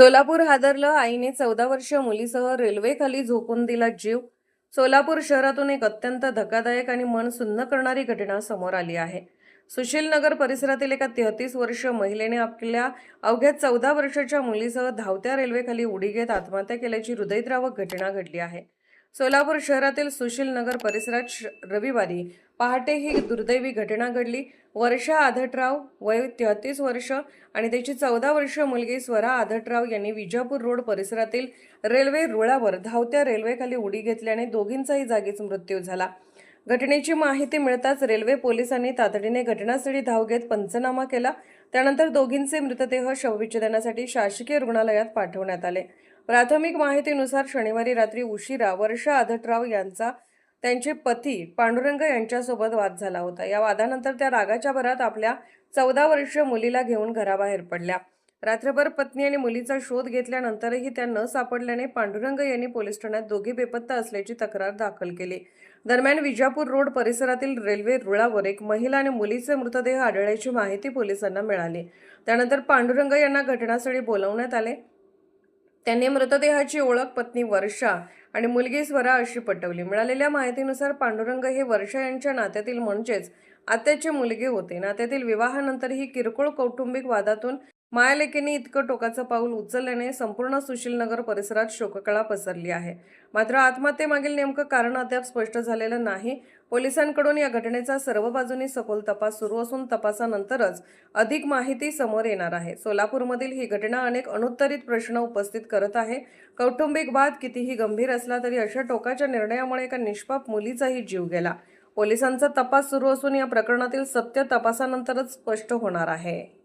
सोलापूर हादरलं. आईने 14 वर्षीय मुलीसह रेल्वेखाली झोकून दिला जीव. सोलापूर शहरातून एक अत्यंत धक्कादायक आणि मन सुन्न करणारी घटना समोर आली आहे. सुशीलनगर परिसरातील एका 33 वर्षीय महिलेने आपल्या अवघ्या 14 वर्षाच्या मुलीसह धावत्या रेल्वेखाली उडी घेत आत्महत्या केल्याची हृदयद्रावक घटना घडली आहे. सोलापूर शहरातील सुशीलनगर परिसरात रविवारी पहाटे ही दुर्दैवी घटना घडली. वर्षा आधटराव वय 33 वर्ष आणि त्याची 14 वर्षीय मुलगी स्वरा आधटराव यांनी विजापूर रोड परिसरातील रेल्वे रुळावर धावत्या रेल्वेखाली उडी घेतल्याने दोघींचाही जागीच मृत्यू झाला. घटनेची माहिती मिळताच रेल्वे पोलिसांनी तातडीने घटनास्थळी धाव घेत पंचनामा केला. त्यानंतर दोघींचे मृतदेह शवविच्छेदनासाठी शासकीय रुग्णालयात पाठवण्यात आले. प्राथमिक माहितीनुसार शनिवारी रात्री उशिरा वर्षा आधटराव यांचा त्यांचे पती पांडुरंग यांच्यासोबत वाद झाला होता. या वादानंतर त्या रागाच्या भरात आपल्या 14 वर्षीय मुलीला घेऊन घराबाहेर पडल्या. रात्रभर पत्नी आणि मुलीचा शोध घेतल्यानंतरही त्या न सापडल्याने पांडुरंग यांनी पोलीस ठाण्यात दोघे बेपत्ता असल्याची तक्रार दाखल केली. दरम्यान विजापूर रोड परिसरातील रेल्वे रुळावर एक महिला आणि मुलीचे मृतदेह आढळल्याची माहिती पोलिसांना मिळाली. त्यानंतर पांडुरंग यांना घटनास्थळी बोलावण्यात आले. त्यांनी मृतदेहाची ओळख पत्नी वर्षा आणि मुलगी स्वरा अशी पटवली. मिळालेल्या माहितीनुसार पांडुरंग हे वर्षा यांच्या नात्यातील म्हणजेच आत्याचे मुलगे होते. नात्यातील विवाहानंतरही किरकोळ कौटुंबिक वादातून मायालेकीने इतकं टोकाचं पाऊल उचलल्याने संपूर्ण सुशीलनगर परिसरात शोककळा पसरली आहे. मात्र आत्महत्येमागील नेमकं कारण अद्याप स्पष्ट झालेलं नाही. पोलिसांकडून या घटनेचा सर्व बाजूंनी सखोल तपास सुरू असून तपासानंतरच अधिक माहिती समोर येणार आहे. सोलापूरमधील ही घटना अनेक अनुत्तरित प्रश्न उपस्थित करत आहे. कौटुंबिक वाद कितीही गंभीर असला तरी अशा टोकाच्या निर्णयामुळे एका निष्पाप मुलीचाही जीव गेला. पोलिसांचा तपास सुरू असून या प्रकरणातील सत्य तपासानंतरच स्पष्ट होणार आहे.